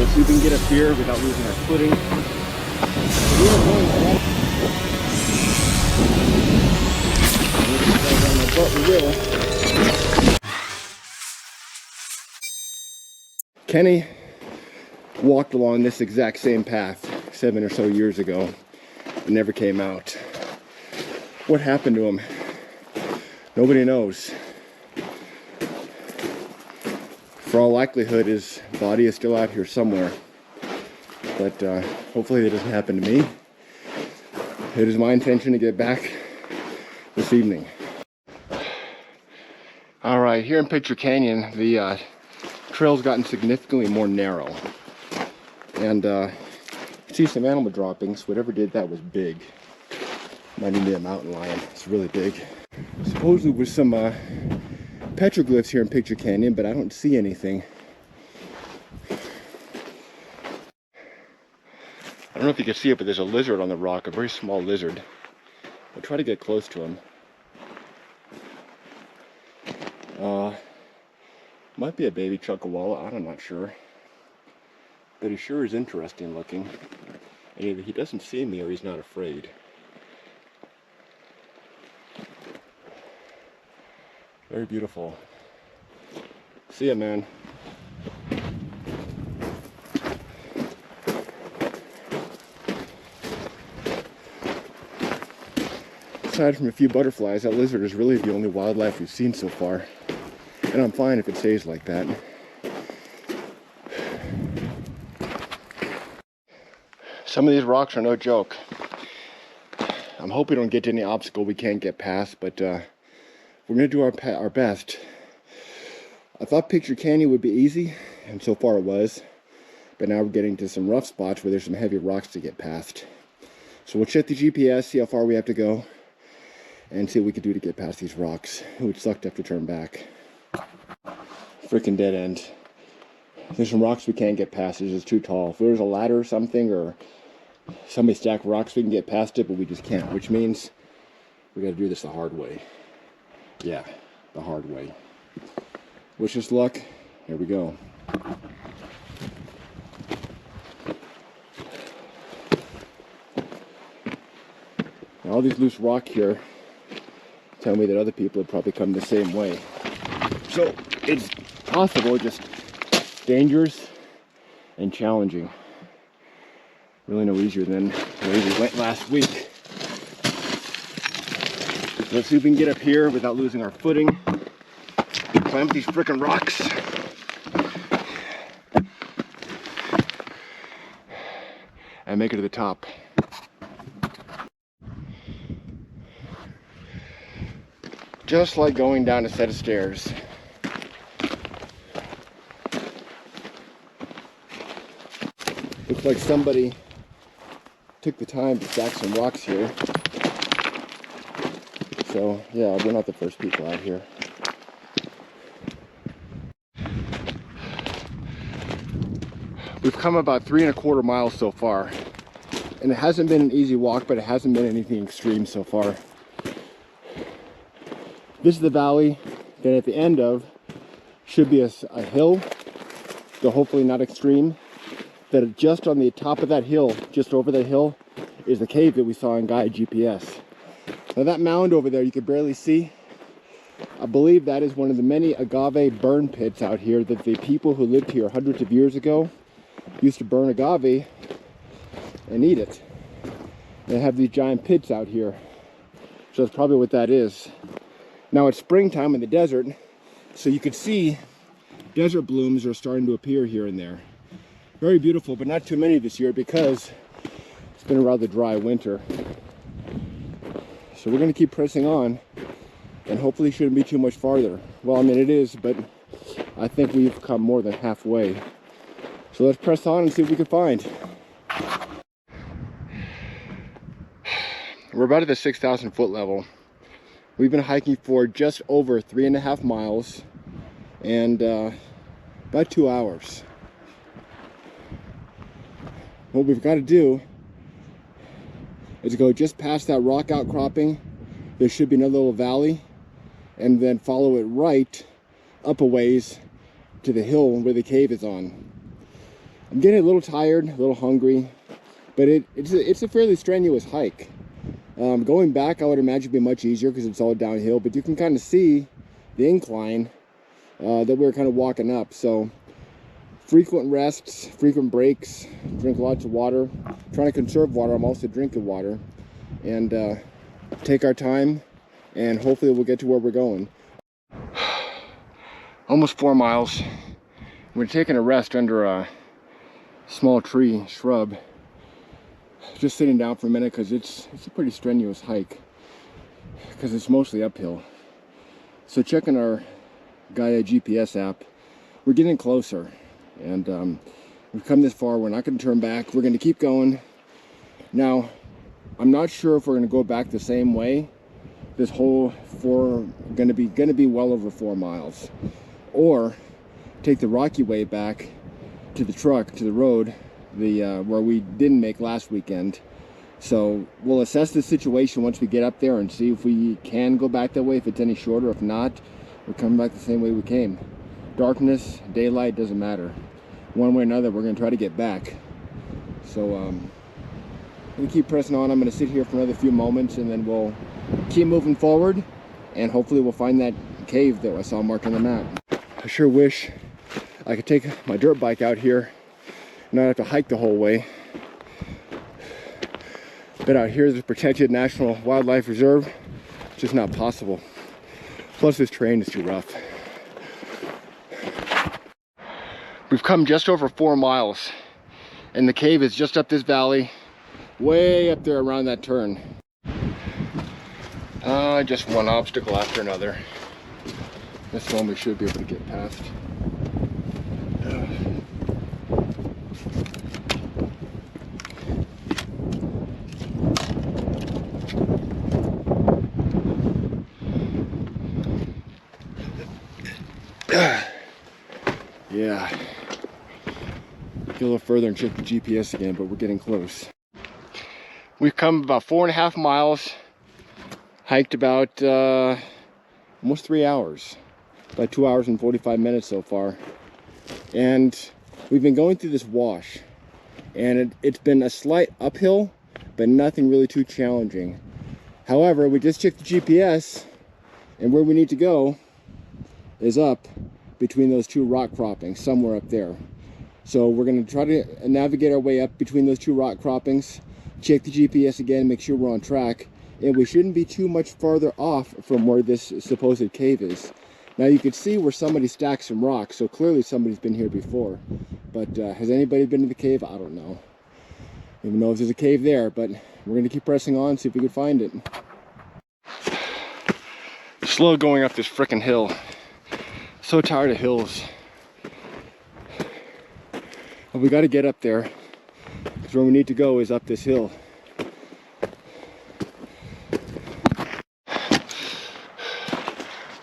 Let's see if we can get up here without losing our footing. We are going to Kenny walked along this exact same path 7 or so years ago and never came out. What happened to him? Nobody knows. For all likelihood, his body is still out here somewhere. But hopefully it doesn't happen to me. It is my intention to get back this evening. All right, here in Picture Canyon, the trail's gotten significantly more narrow. And you see some animal droppings. Whatever did that was big. Might even be a mountain lion. It's really big. Supposedly with some petroglyphs here in Picture Canyon, but I don't see anything. I don't know if you can see it, but there's a lizard on the rock, a very small lizard. I'll try to get close to him. Might be a baby chuckawalla, I'm not sure. But he sure is interesting looking. And either he doesn't see me or he's not afraid. Very beautiful. See ya, man. Aside from a few butterflies, that lizard is really the only wildlife we've seen so far. And I'm fine if it stays like that. Some of these rocks are no joke. I'm hoping we don't get to any obstacle we can't get past, but we're gonna do our best. I thought Picture Canyon would be easy, and so far it was. But now we're getting to some rough spots where there's some heavy rocks to get past. So we'll check the GPS, see how far we have to go, and see what we can do to get past these rocks. It would suck to have to turn back. Freaking dead end. There's some rocks we can't get past, it's just too tall. If there's a ladder or something, or somebody stack rocks, we can get past it, but we just can't, which means we gotta do this the hard way. Yeah, the hard way. Wish us luck. Here we go. Now, all these loose rock here tell me that other people have probably come the same way. So it's possible, just dangerous and challenging. Really no easier than the way we went last week. Let's see if we can get up here without losing our footing. Climb up these frickin' rocks. And make it to the top. Just like going down a set of stairs. Looks like somebody took the time to stack some rocks here. So yeah, we're not the first people out here. We've come about 3¼ miles so far. And it hasn't been an easy walk, but it hasn't been anything extreme so far. This is the valley that at the end of should be a hill, though hopefully not extreme. That just on the top of that hill, just over the hill, is the cave that we saw in Guide GPS. Now that mound over there you can barely see. I believe that is one of the many agave burn pits out here that the people who lived here hundreds of years ago used to burn agave and eat it. They have these giant pits out here. So that's probably what that is. Now it's springtime in the desert, so you can see desert blooms are starting to appear here and there. Very beautiful, but not too many this year because it's been a rather dry winter. So we're going to keep pressing on, and hopefully shouldn't be too much farther. Well, I mean it is, but I think we've come more than halfway. So let's press on and see what we can find. We're about at the 6,000 foot level. We've been hiking for just over 3½ miles and about 2 hours. What we've got to do is go just past that rock outcropping. There should be another little valley, and then follow it right up a ways to the hill where the cave is on. I'm getting a little tired, a little hungry, but it's a fairly strenuous hike. Going back, I would imagine, be much easier because it's all downhill, but you can kind of see the incline that we're kind of walking up. So frequent rests, frequent breaks, drink lots of water. Trying to conserve water. I'm also drinking water, and take our time, and hopefully we'll get to where we're going. Almost 4 miles. We're taking a rest under a small tree, shrub. Just sitting down for a minute because it's a pretty strenuous hike because it's mostly uphill. So checking our Gaia GPS app, we're getting closer, and we've come this far. We're not going to turn back. We're going to keep going. Now, I'm not sure if we're going to go back the same way. This whole going to be well over 4 miles, or take the rocky way back to the truck, to the road, where we didn't make last weekend. So we'll assess the situation once we get up there and see if we can go back that way, if it's any shorter. If not, we're coming back the same way we came. Darkness, daylight, doesn't matter. One way or another, we're going to try to get back. So I'm going to keep pressing on. I'm going to sit here for another few moments, and then we'll keep moving forward, and hopefully we'll find that cave that I saw marked on the map. I sure wish I could take my dirt bike out here and not have to hike the whole way. But out here, the protected National Wildlife Reserve, it's just not possible. Plus this terrain is too rough. We've come just over 4 miles, and the cave is just up this valley, way up there around that turn. Just one obstacle after another. This one we should be able to get past. Yeah. Get a little further and check the GPS again, but we're getting close. We've come about 4.5 miles. Hiked about almost 3 hours, about 2 hours and 45 minutes so far, and we've been going through this wash, and it's been a slight uphill, but nothing really too challenging. However, we just checked the GPS, and where we need to go is up between those two rock croppings, somewhere up there. So we're going to try to navigate our way up between those two rock croppings, check the GPS again, make sure we're on track. And we shouldn't be too much farther off from where this supposed cave is. Now you can see where somebody stacked some rocks, so clearly somebody's been here before. But has anybody been to the cave? I don't know. I don't even know if there's a cave there, but we're going to keep pressing on, see if we can find it. Slow going up this frickin' hill. So tired of hills. But we got to get up there, because where we need to go is up this hill.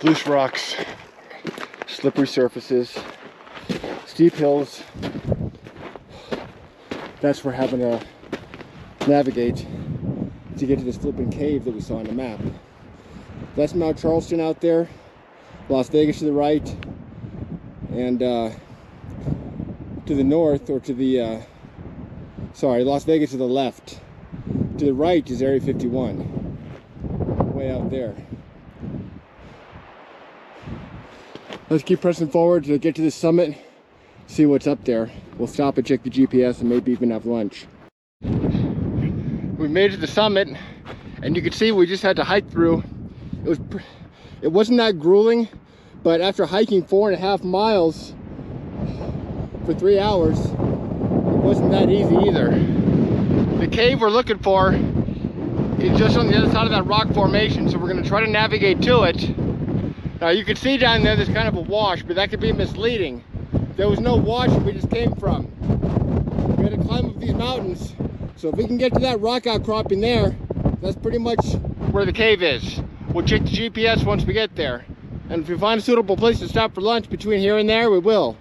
Loose rocks, slippery surfaces, steep hills. That's where we're having to navigate to get to this flipping cave that we saw on the map. That's Mount Charleston out there, Las Vegas to the right, and to the north, or to the, sorry, Las Vegas to the left. To the right is Area 51, way out there. Let's keep pressing forward to get to the summit, see what's up there. We'll stop and check the GPS and maybe even have lunch. We made it to the summit, and you can see we just had to hike through. It wasn't that grueling, but after hiking 4.5 miles for 3 hours, it wasn't that easy either. The cave we're looking for is just on the other side of that rock formation, so we're going to try to navigate to it. Now you can see down there there's kind of a wash, but that could be misleading. There was no wash where we just came from. We had to climb up these mountains. So if we can get to that rock outcropping there, that's pretty much where the cave is. We'll check the GPS once we get there. And if we find a suitable place to stop for lunch between here and there, we will.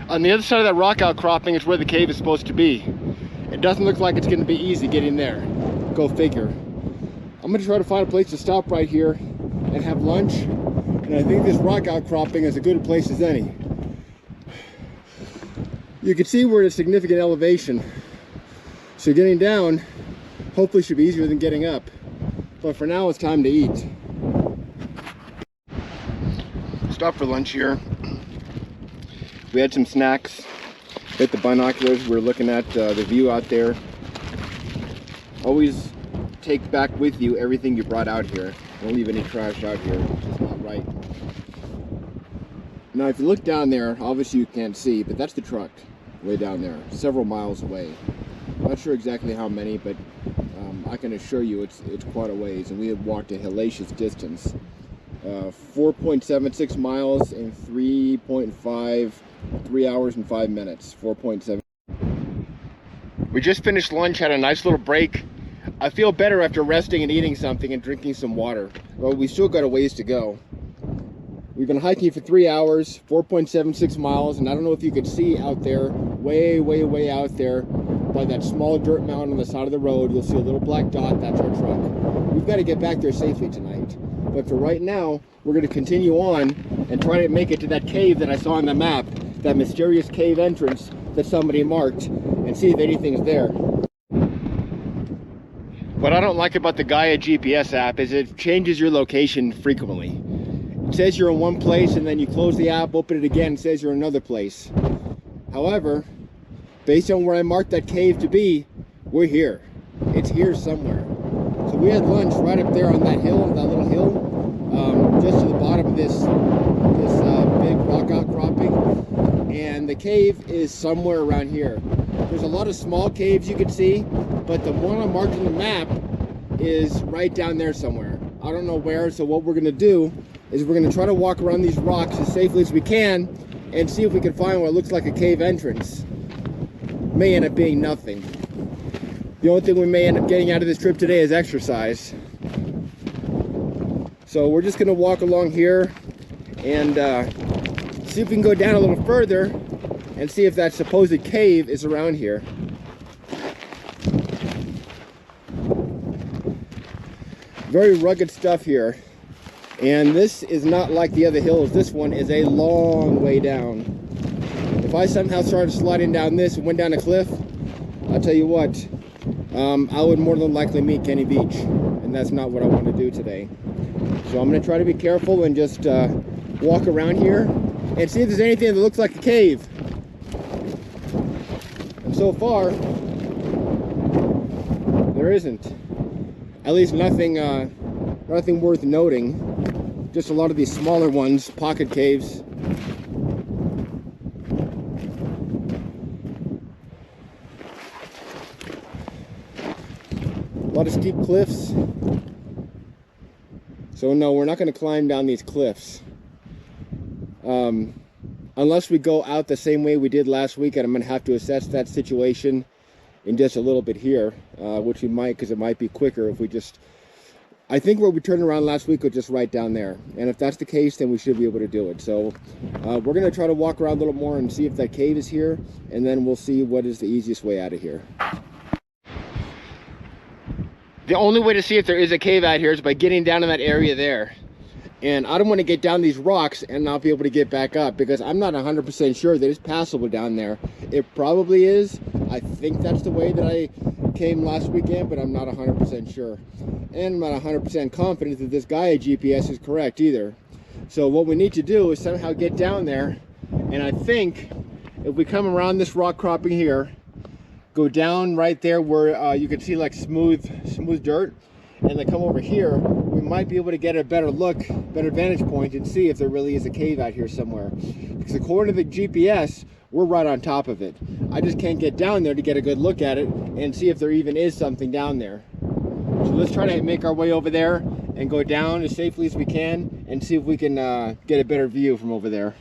On the other side of that rock outcropping is where the cave is supposed to be. It doesn't look like it's going to be easy getting there. Go figure. I'm going to try to find a place to stop right here and have lunch. And I think this rock outcropping is as good a place as any. You can see we're at a significant elevation. So getting down hopefully should be easier than getting up. But for now, it's time to eat. Stop for lunch here. We had some snacks. With the binoculars, we're looking at the view out there. Always take back with you everything you brought out here. Don't leave any trash out here. It's just not right. Now, if you look down there, obviously you can't see, but that's the truck way down there, several miles away. Not sure exactly how many, but I can assure you it's quite a ways, and we have walked a hellacious distance. 4.76 miles in 3 hours and 5 minutes. 4.7. We just finished lunch, had a nice little break. I feel better after resting and eating something and drinking some water. Well, we still got a ways to go. We've been hiking for 3 hours, 4.76 miles, and I don't know if you could see out there, way out there, by that small dirt mound on the side of the road, you'll see a little black dot. That's our truck. We've got to get back there safely tonight. But for right now, we're going to continue on and try to make it to that cave that I saw on the map, that mysterious cave entrance that somebody marked, and see if anything's there. What I don't like about the Gaia GPS app is it changes your location frequently. It says you're in one place, and then you close the app, open it again, it says you're in another place. However, based on where I marked that cave to be, we're here. It's here somewhere. So we had lunch right up there on that hill, that little hill, just to the bottom of this big rock outcropping, and the cave is somewhere around here. There's a lot of small caves you can see, but the one I marked on the map is right down there somewhere. I don't know where, so what we're going to do is we're going to try to walk around these rocks as safely as we can and see if we can find what looks like a cave entrance. May end up being nothing. The only thing we may end up getting out of this trip today is exercise. So we're just going to walk along here and see if we can go down a little further and see if that supposed cave is around here. Very rugged stuff here, and this is not like the other hills. This one is a long way down. If I somehow started sliding down this and went down a cliff, I'll tell you what, I would more than likely meet Kenny Veach, and that's not what I want to do today. So I'm going to try to be careful and just walk around here and see if there's anything that looks like a cave. And so far, there isn't. At least nothing worth noting. Just a lot of these smaller ones, pocket caves. A lot of steep cliffs. So no, we're not going to climb down these cliffs. Unless we go out the same way we did last week, and I'm going to have to assess that situation in just a little bit here, which we might, because it might be quicker if we just... I think where we turned around last week was just right down there. And if that's the case, then we should be able to do it. So we're going to try to walk around a little more and see if that cave is here, and then we'll see what is the easiest way out of here. The only way to see if there is a cave out here is by getting down in that area there. And I don't want to get down these rocks and not be able to get back up, because I'm not 100% sure that it's passable down there. It probably is. I think that's the way that I came last weekend, but I'm not 100% sure. And I'm not 100% confident that this Gaia GPS is correct either. So what we need to do is somehow get down there, and I think if we come around this rock cropping here, go down right there where you can see like smooth dirt, and then come over here, we might be able to get a better look, better vantage point, and see if there really is a cave out here somewhere. Because according to the GPS, we're right on top of it. I just can't get down there to get a good look at it and see if there even is something down there. So let's try to make our way over there and go down as safely as we can and see if we can get a better view from over there.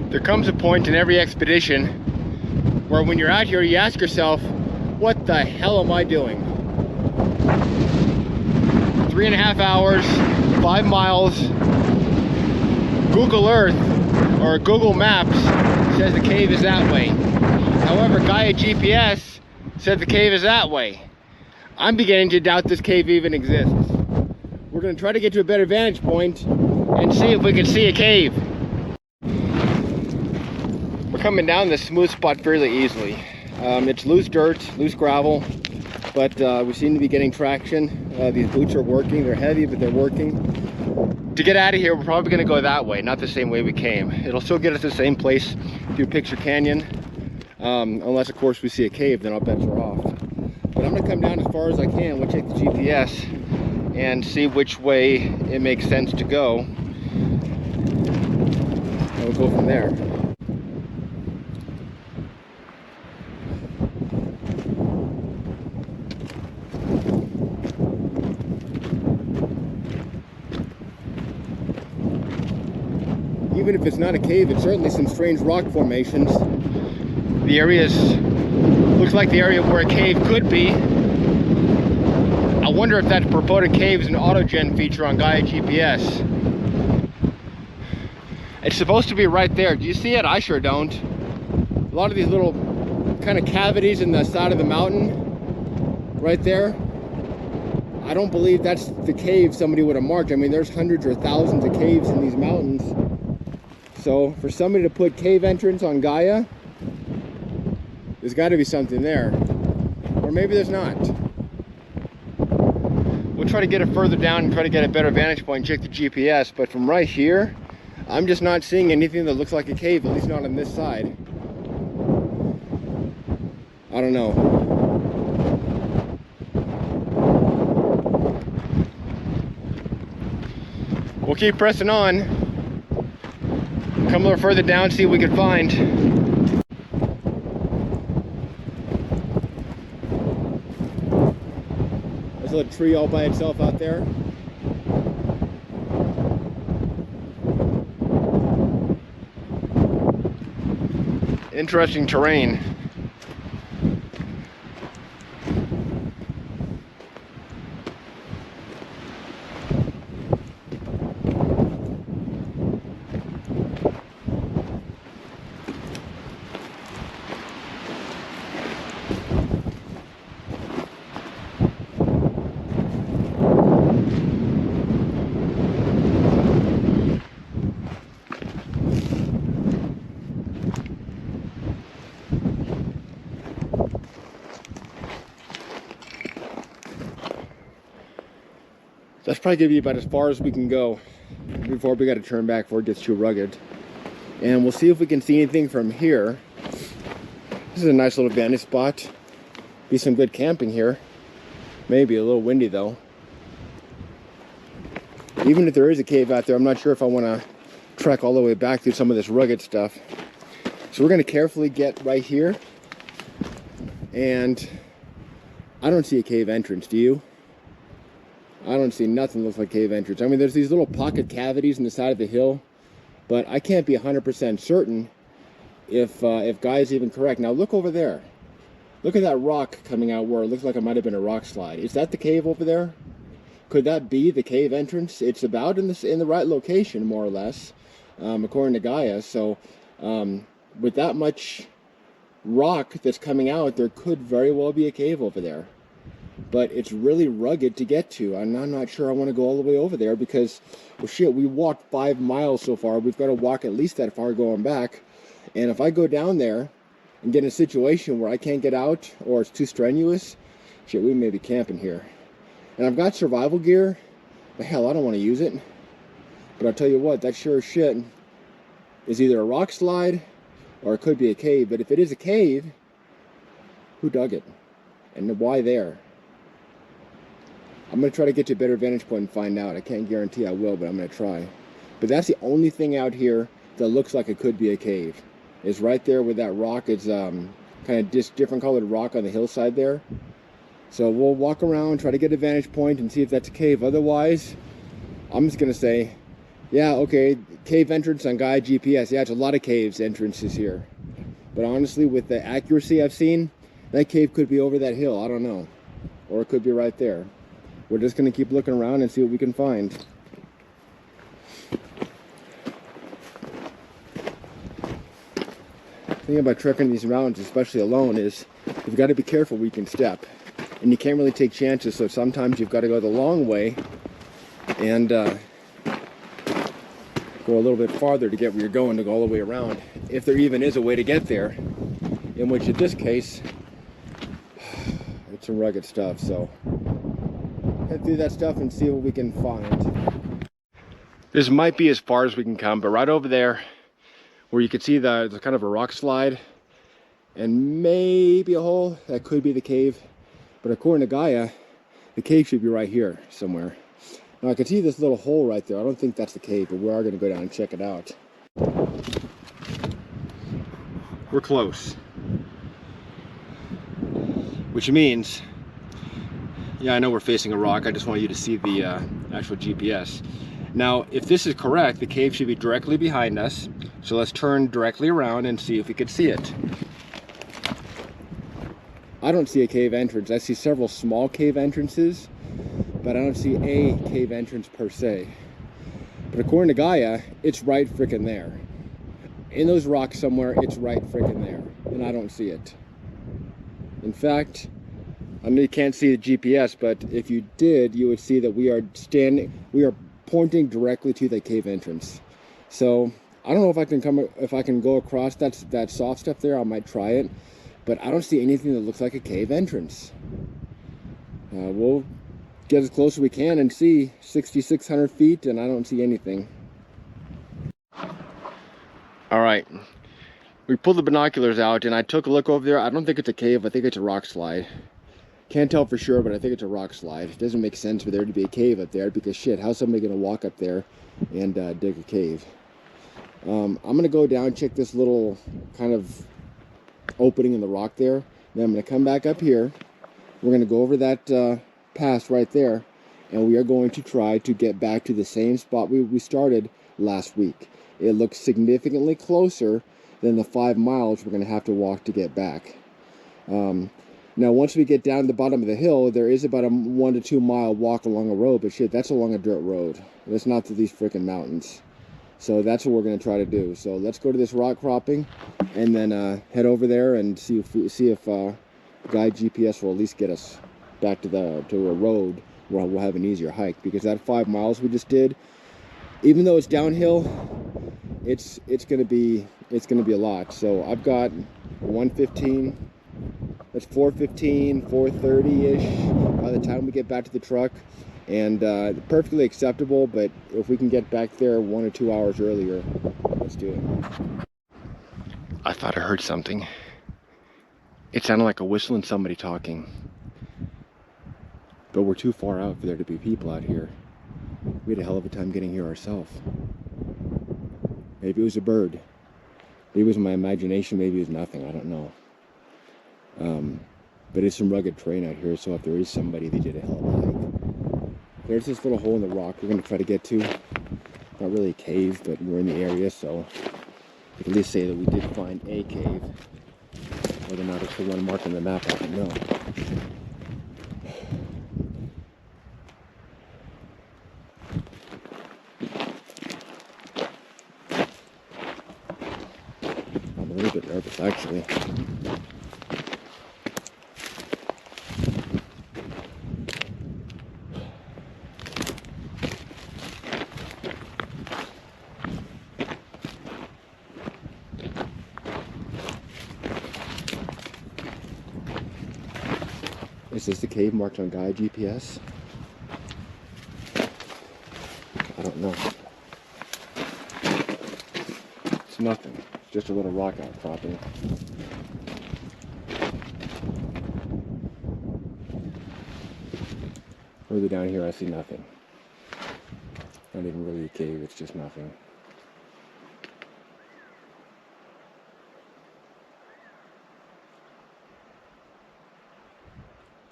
There comes a point in every expedition where when you're out here, you ask yourself, what the hell am I doing? 3.5 hours, 5 miles. Google Earth or Google Maps says the cave is that way. However, Gaia GPS said the cave is that way. I'm beginning to doubt this cave even exists. We're going to try to get to a better vantage point and see if we can see a cave. coming down this smooth spot fairly easily. It's loose dirt, loose gravel, but we seem to be getting traction. These boots are working. They're heavy, but they're working. To get out of here, we're probably going to go that way, not the same way we came. It'll still get us to the same place through Picture Canyon, unless of course we see a cave, then I'll bet we're off. But I'm going to come down as far as I can. We'll check the GPS and see which way it makes sense to go. And we'll go from there. Even if it's not a cave, it's certainly some strange rock formations. The looks like the area where a cave could be. I wonder if that purported cave is an autogen feature on Gaia GPS. It's supposed to be right there. Do you see it? I sure don't. A lot of these little kind of cavities in the side of the mountain, right there. I don't believe that's the cave somebody would have marked. I mean, there's hundreds or thousands of caves in these mountains. So for somebody to put cave entrance on Gaia, there's got to be something there. Or maybe there's not. We'll try to get it further down and try to get a better vantage point and check the GPS. But from right here, I'm just not seeing anything that looks like a cave, at least not on this side. I don't know. We'll keep pressing on. Come a little further down, see what we can find. There's a little tree all by itself out there. Interesting terrain. That's probably gonna be about as far as we can go before we got to turn back before it gets too rugged. And we'll see if we can see anything from here. This is a nice little vantage spot. Be some good camping here. Maybe a little windy though. Even if there is a cave out there, I'm not sure if I want to trek all the way back through some of this rugged stuff. So we're going to carefully get right here. And I don't see a cave entrance, do you? I don't see nothing that looks like cave entrance. I mean, there's these little pocket cavities in the side of the hill, but I can't be 100% certain if Gaia's even correct. Now look over there. Look at that rock coming out where it looks like it might have been a rock slide. Is that the cave over there? Could that be the cave entrance? It's about in the right location, more or less, according to Gaia. So with that much rock that's coming out, there could very well be a cave over there. But it's really rugged to get to, and I'm not sure I want to go all the way over there because, well, shit, we walked 5 miles so far. We've got to walk at least that far going back. And if I go down there and get in a situation where I can't get out or it's too strenuous, shit, we may be camping here. And I've got survival gear, but hell, I don't want to use it. But I'll tell you what, that sure as shit is either a rock slide or it could be a cave. But if it is a cave, who dug it? And why there? I'm going to try to get to a better vantage point and find out. I can't guarantee I will, but I'm going to try. But that's the only thing out here that looks like it could be a cave. Is right there where that rock is, kind of different colored rock on the hillside there. So we'll walk around, try to get a vantage point and see if that's a cave. Otherwise, I'm just going to say, yeah, okay, cave entrance on Gaia GPS. Yeah, it's a lot of caves entrances here. But honestly, with the accuracy I've seen, that cave could be over that hill. I don't know. Or it could be right there. We're just going to keep looking around and see what we can find. The thing about trekking these mountains, especially alone, is you've got to be careful where you can step. And you can't really take chances, so sometimes you've got to go the long way. And go a little bit farther to get where you're going, to go all the way around, if there even is a way to get there, in which in this case it's some rugged stuff. So head through that stuff and see what we can find. This might be as far as we can come, but right over there where you can see the kind of a rock slide and maybe a hole, that could be the cave. But according to Gaia, the cave should be right here somewhere. Now I can see this little hole right there. I don't think that's the cave, but we are going to go down and check it out. We're close. Which means, yeah, I know we're facing a rock. I just want you to see the actual GPS. Now, if this is correct, the cave should be directly behind us. So let's turn directly around and see if we can see it. I don't see a cave entrance. I see several small cave entrances, but I don't see a cave entrance per se. But according to Gaia, it's right frickin' there. In those rocks somewhere, it's right frickin' there, and I don't see it. In fact, I know you can't see the GPS, but if you did, you would see that we are pointing directly to the cave entrance. So I don't know if I can go across that soft stuff there. I might try it, but I don't see anything that looks like a cave entrance. We'll get as close as we can and see. 6,600 feet, and I don't see anything. All right, we pulled the binoculars out, and I took a look over there. I don't think it's a cave. I think it's a rock slide. Can't tell for sure, but I think it's a rock slide. It doesn't make sense for there to be a cave up there, because shit, how's somebody gonna walk up there and dig a cave? I'm gonna go down, check this little kind of opening in the rock there. Then I'm gonna come back up here. We're gonna go over that pass right there, and we are going to try to get back to the same spot we started last week. It looks significantly closer than the 5 miles we're gonna have to walk to get back. Now, once we get down to the bottom of the hill, there is about a 1 to 2 mile walk along a road, but shit, that's along a dirt road. That's not through these freaking mountains. So that's what we're going to try to do. So let's go to this rock cropping, and then head over there and see if guide GPS will at least get us back to a road where we'll have an easier hike. Because that 5 miles we just did, even though it's downhill, it's going to be a lot. So I've got 115. That's 4:15, 4:30-ish by the time we get back to the truck, and perfectly acceptable. But if we can get back there 1 or 2 hours earlier, let's do it. I thought I heard something. It sounded like a whistle and somebody talking. But we're too far out for there to be people out here. We had a hell of a time getting here ourselves. Maybe it was a bird. Maybe it was my imagination. Maybe it was nothing. I don't know. But it's some rugged terrain out here, so if there is somebody, they did a hell of a hike. There's this little hole in the rock we're going to try to get to. Not really a cave, but we're in the area, so we can at least say that we did find a cave. Whether or not it's the one marked on the map, I don't know. I'm a little bit nervous, actually. Is this the cave marked on Gaia GPS? I don't know. It's nothing. It's just a little rock outcropping. Further down here I see nothing. Not even really a cave, it's just nothing.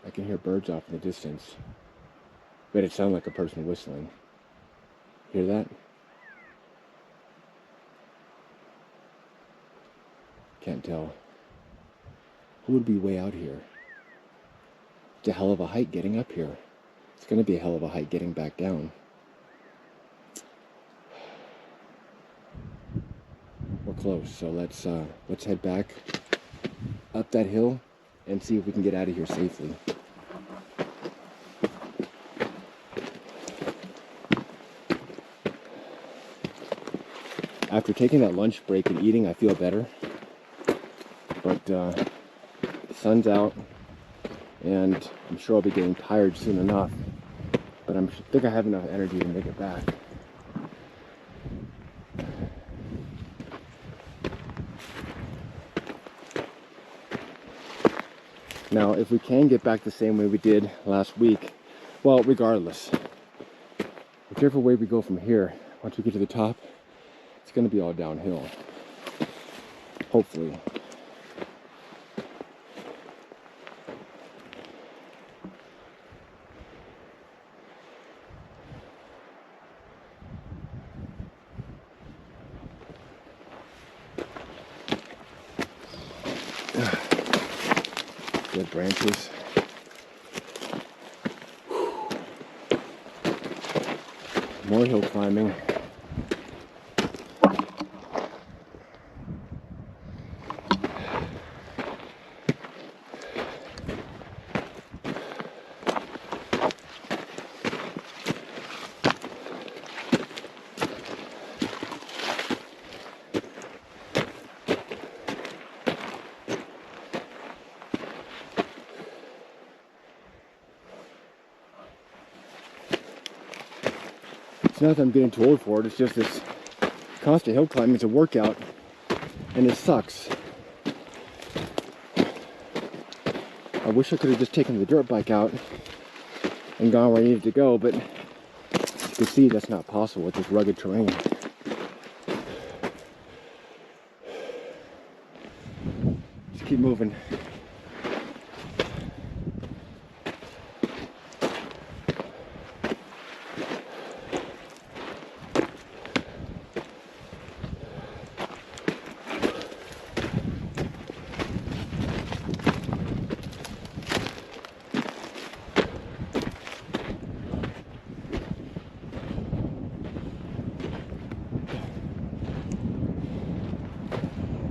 I can hear birds off in the distance. But it sounds like a person whistling. Hear that? Can't tell. Who would be way out here? It's a hell of a hike getting up here. It's going to be a hell of a hike getting back down. We're close, so let's head back up that hill and see if we can get out of here safely. After taking that lunch break and eating, I feel better. But the sun's out, and I'm sure I'll be getting tired soon enough. But I think I have enough energy to make it back. Now, if we can get back the same way we did last week, well, regardless, whichever way we go from here, once we get to the top, it's going to be all downhill. Hopefully. Dead branches. More hill climbing. It's not that I'm getting too old for it, it's just this constant hill climbing is a workout, and it sucks. I wish I could have just taken the dirt bike out and gone where I needed to go, but you can see that's not possible with this rugged terrain. Just keep moving.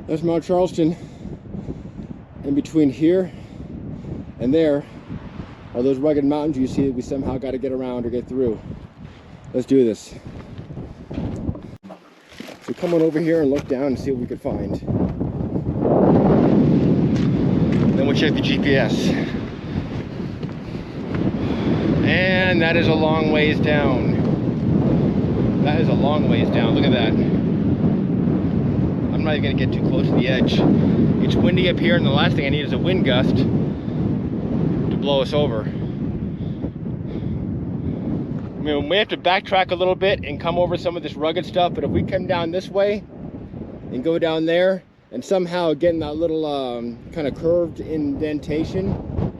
There's Mount Charleston. In between here and there are those rugged mountains you see that we somehow got to get around or get through. Let's do this. So come on over here and look down and see what we could find. Then we'll check the GPS. And that is a long ways down. That is a long ways down. Look at that. I'm not even gonna get too close to the edge. It's windy up here, and the last thing I need is a wind gust to blow us over. I mean, we have to backtrack a little bit and come over some of this rugged stuff, but if we come down this way and go down there and somehow get in that little kind of curved indentation,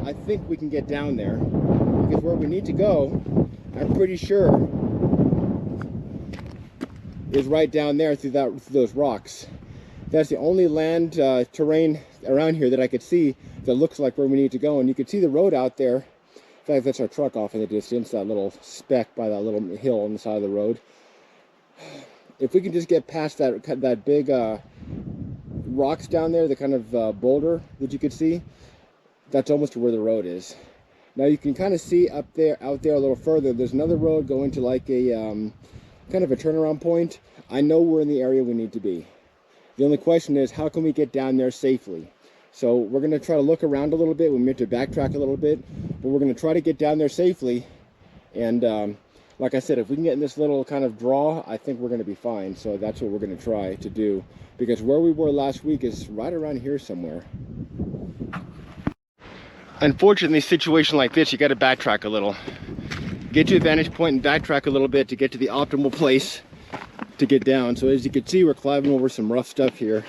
I think we can get down there. Because where we need to go, I'm pretty sure, is right down there through those rocks. That's the only land terrain around here that I could see that looks like where we need to go. And you can see the road out there. In fact, that's our truck off in the distance, that little speck by that little hill on the side of the road. If we can just get past that big rocks down there, the kind of boulder that you could see, that's almost to where the road is. Now you can kind of see out there a little further, there's another road going to like a kind of a turnaround point. I know we're in the area we need to be. The only question is, how can we get down there safely? So we're going to try to look around a little bit. We need to backtrack a little bit, but we're going to try to get down there safely. And like I said, if we can get in this little kind of draw, I think we're going to be fine. So that's what we're going to try to do, because where we were last week is right around here somewhere. Unfortunately, a situation like this, you got to backtrack a little. Get to a vantage point and backtrack a little bit to get to the optimal place to get down. So as you can see, we're climbing over some rough stuff here.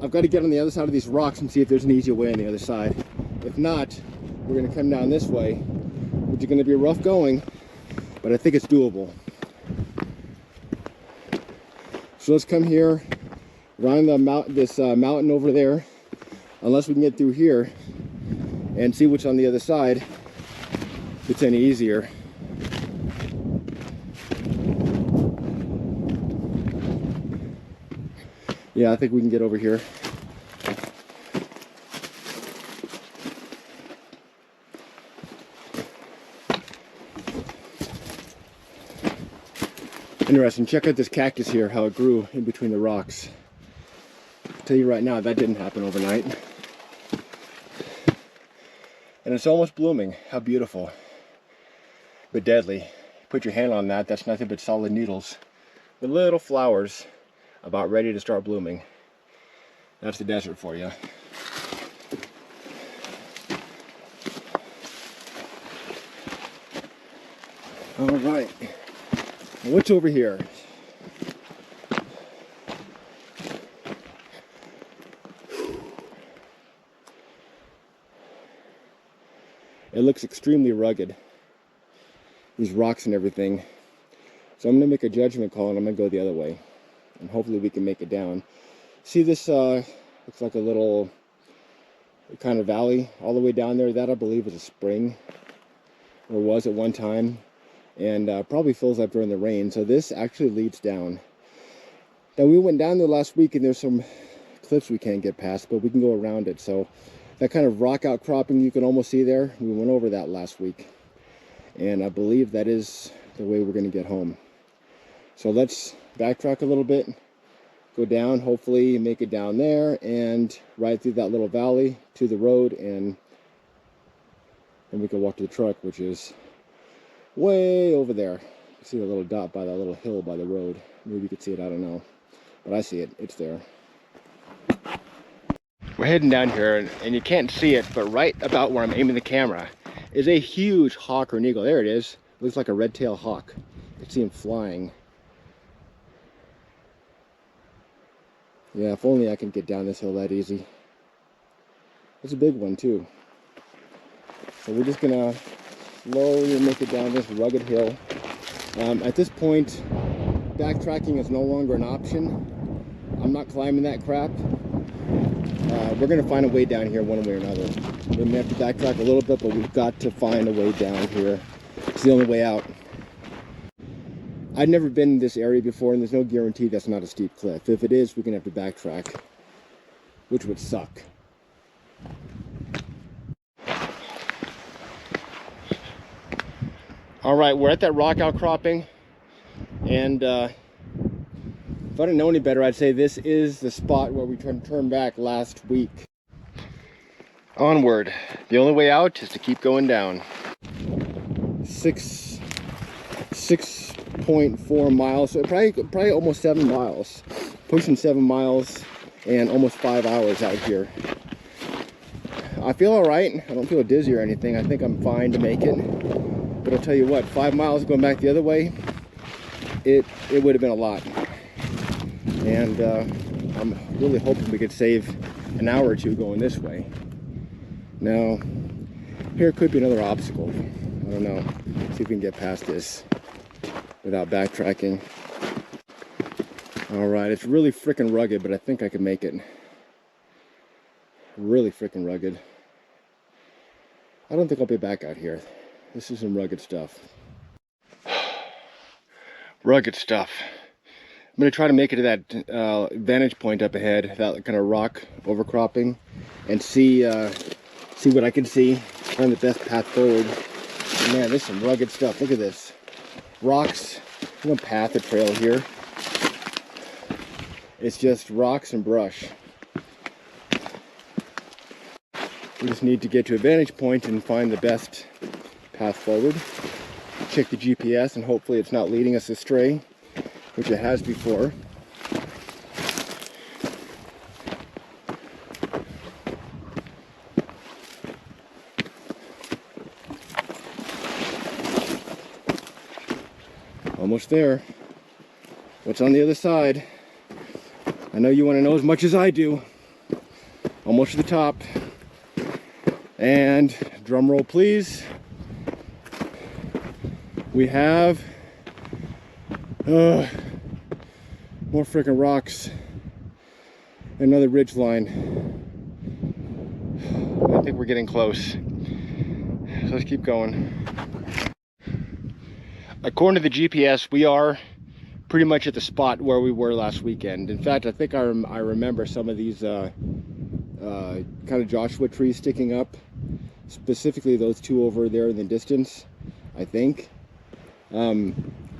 I've got to get on the other side of these rocks and see if there's an easier way on the other side. If not, we're going to come down this way, which is going to be rough going, but I think it's doable. So let's come here, around the mountain over there, unless we can get through here, and see what's on the other side, if it's any easier. Yeah, I think we can get over here. And interesting. Check out this cactus here, how it grew in between the rocks. I'll tell you right now, that didn't happen overnight. And it's almost blooming. How beautiful. But deadly. Put your hand on that, that's nothing but solid needles with little flowers about ready to start blooming. That's the desert for you. All right, what's over here? It looks extremely rugged, these rocks and everything. So I'm gonna make a judgment call and I'm gonna go the other way. And hopefully we can make it down. See this, looks like a little kind of valley all the way down there. That I believe is a spring, or was at one time. And probably fills up during the rain. So this actually leads down. Now we went down there last week and there's some cliffs we can't get past, but we can go around it. So that kind of rock outcropping you can almost see there, we went over that last week. And I believe that is the way we're going to get home. So let's backtrack a little bit, go down, hopefully make it down there and ride through that little valley to the road, and then we can walk to the truck, which is way over there. You see the little dot by that little hill by the road. Maybe you could see it, I don't know. But I see it, it's there. We're heading down here and you can't see it, but right about where I'm aiming the camera is a huge hawk or an eagle. There it is. Looks like a red-tailed hawk. You can see him flying. Yeah, if only I can get down this hill that easy. It's a big one too. So we're just gonna slowly make it down this rugged hill. At this point, backtracking is no longer an option. I'm not climbing that crap. We're gonna find a way down here one way or another. We may have to backtrack a little bit, but we've got to find a way down here. It's the only way out. I've never been in this area before, and there's no guarantee that's not a steep cliff. If it is, we're gonna have to backtrack, which would suck. All right, we're at that rock outcropping, and if I didn't know any better, I'd say this is the spot where we turned back last week. Onward. The only way out is to keep going down. 6.4 miles, so probably almost 7 miles. Pushing 7 miles and almost 5 hours out here. I feel all right. I don't feel dizzy or anything. I think I'm fine to make it. But I'll tell you what, 5 miles going back the other way, it would have been a lot. And I'm really hoping we could save an hour or two going this way. Now, here could be another obstacle. I don't know. See if we can get past this without backtracking. All right, it's really freaking rugged, but I think I can make it. Really freaking rugged. I don't think I'll be back out here. This is some rugged stuff. Rugged stuff. I'm gonna try to make it to that vantage point up ahead, that kind of rock overcropping, and see what I can see. Find the best path forward. Man, there's some rugged stuff. Look at this. Rocks. No path or trail here. It's just rocks and brush. We just need to get to a vantage point and find the best path forward. Check the GPS and hopefully it's not leading us astray, which it has before. Almost there. What's on the other side? I know you want to know as much as I do. Almost to the top. And drum roll please. We have more freaking rocks. Another ridge line. I think we're getting close. So let's keep going. According to the GPS, we are pretty much at the spot where we were last weekend. In fact, I think I remember some of these kind of Joshua trees sticking up. Specifically those two over there in the distance, I think.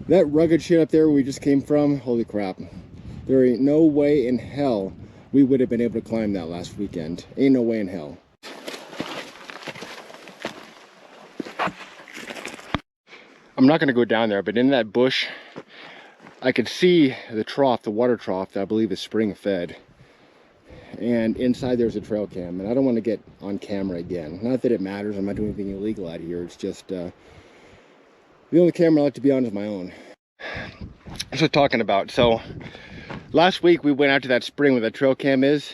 That rugged shit up there where we just came from, holy crap. There ain't no way in hell we would have been able to climb that last weekend. Ain't no way in hell. I'm not gonna go down there, but in that bush, I could see the trough, the water trough that I believe is spring fed. And inside there's a trail cam, and I don't want to get on camera again. Not that it matters, I'm not doing anything illegal out here. It's just the only camera I like to be on is my own. That's what I'm talking about. So last week we went out to that spring where that trail cam is.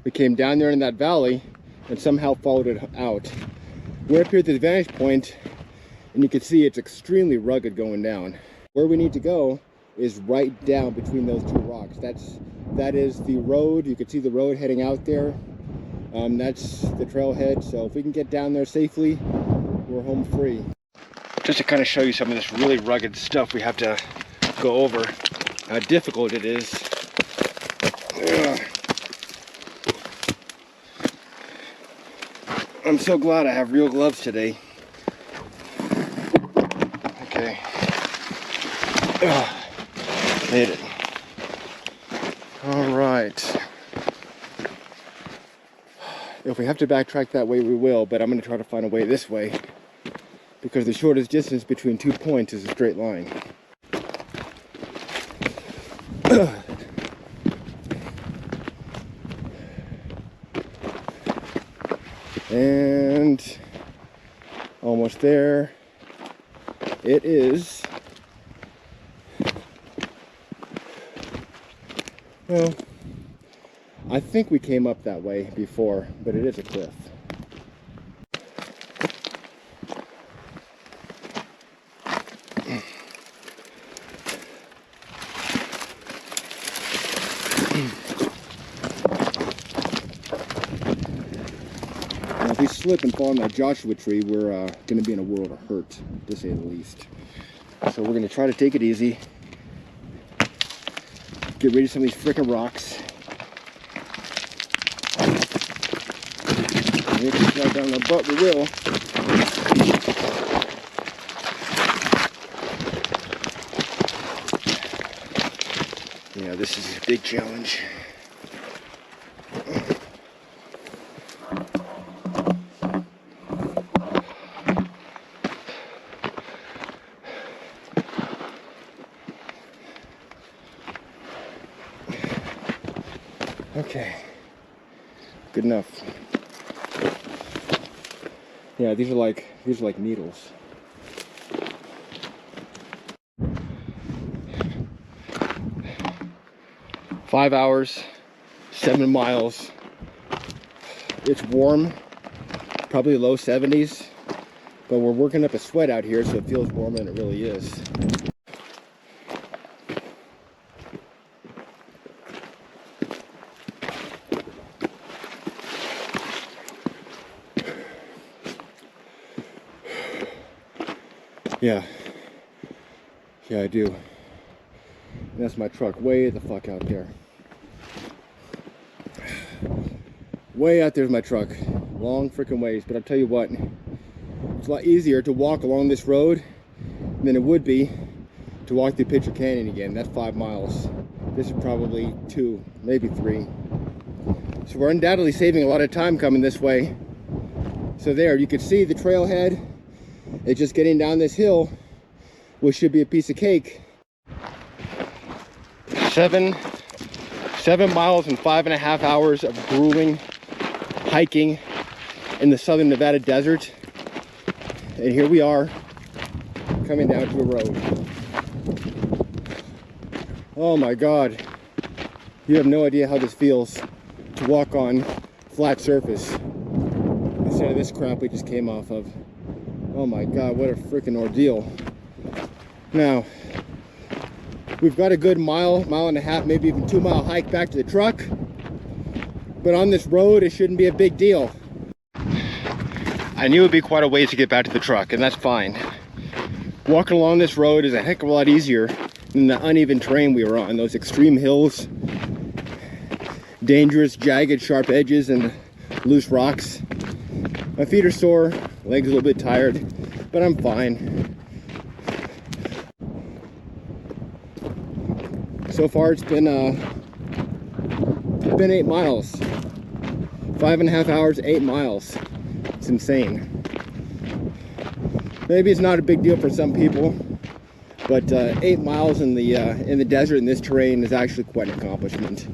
We came down there in that valley and somehow followed it out. We're up here at the vantage point, and you can see it's extremely rugged going down. Where we need to go is right down between those two rocks. That is the road. You can see the road heading out there. That's the trailhead. So if we can get down there safely, we're home free. Just to kind of show you some of this really rugged stuff we have to go over, how difficult it is. Ugh. I'm so glad I have real gloves today. Okay. Ugh. Made it. All right. If we have to backtrack that way, we will, but I'm going to try to find a way this way, because the shortest distance between 2 points is a straight line. And almost there. It is. Well, I think we came up that way before, but it is a cliff. Now, if we slip and fall on that Joshua tree, we're going to be in a world of hurt, to say the least. So we're going to try to take it easy. Get rid of some of these frickin' rocks. And if we slide down our butt, we will. Yeah, this is a big challenge. Okay, good enough. Yeah, these are like needles. Five hours, 7 miles. It's warm, probably low 70s, but we're working up a sweat out here, so it feels warmer than it really is. Yeah, I do. And that's my truck way the fuck out there. Way out there's my truck. Long freaking ways, but I'll tell you what, it's a lot easier to walk along this road than it would be to walk through Pitcher Canyon again. That's 5 miles. This is probably 2, maybe 3. So we're undoubtedly saving a lot of time coming this way. So there, you can see the trailhead. It's just getting down this hill, which should be a piece of cake. 7 miles and 5.5 hours of grueling hiking in the southern Nevada desert. And here we are, coming down to a road. Oh my God. You have no idea how this feels to walk on flat surface instead of this crap we just came off of. Oh my God, what a freaking ordeal. Now, we've got a good mile and a half, maybe even 2 mile hike back to the truck. But on this road, it shouldn't be a big deal. I knew it would be quite a ways to get back to the truck, and that's fine. Walking along this road is a heck of a lot easier than the uneven terrain we were on. Those extreme hills, dangerous, jagged, sharp edges, and loose rocks. My feet are sore, legs a little bit tired, but I'm fine. So far it's been 8 miles. 5.5 hours, 8 miles. It's insane. Maybe it's not a big deal for some people, but 8 miles in the desert in this terrain is actually quite an accomplishment.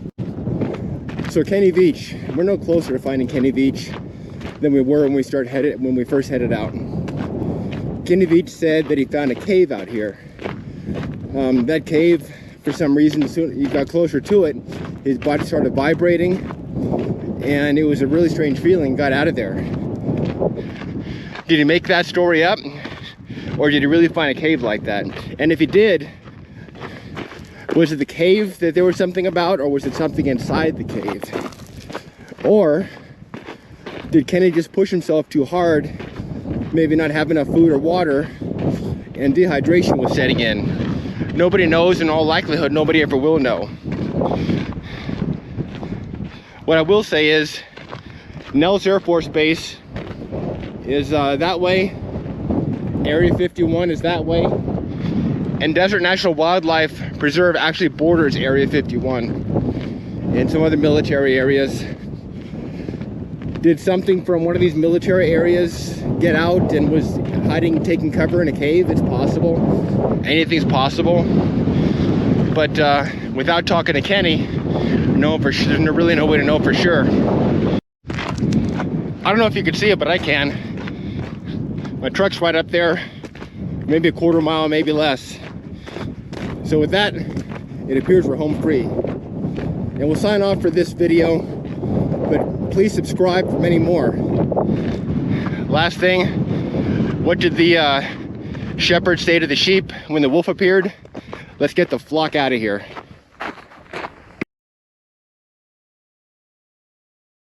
So Kenny Veach, we're no closer to finding Kenny Veach than we were when we first headed out. Kenny Veach said that he found a cave out here. That cave, for some reason, as soon as he got closer to it, his body started vibrating, and it was a really strange feeling. Got out of there. Did he make that story up, or did he really find a cave like that? And if he did, was it the cave that there was something about, or was it something inside the cave? Or did Kenny just push himself too hard, maybe not have enough food or water, and dehydration was setting in? Nobody knows. In all likelihood, nobody ever will know. What I will say is, Nellis Air Force Base is that way, Area 51 is that way, and Desert National Wildlife Preserve actually borders Area 51 and some other military areas. Did something from one of these military areas get out and was hiding, taking cover in a cave? It's possible. Anything's possible. But without talking to Kenny, there's really no way to know for sure. I don't know if you can see it, but I can. My truck's right up there, maybe a quarter mile, maybe less. So with that, it appears we're home free. And we'll sign off for this video, but please subscribe for many more. Last thing, what did the shepherd say to the sheep when the wolf appeared? Let's get the flock out of here.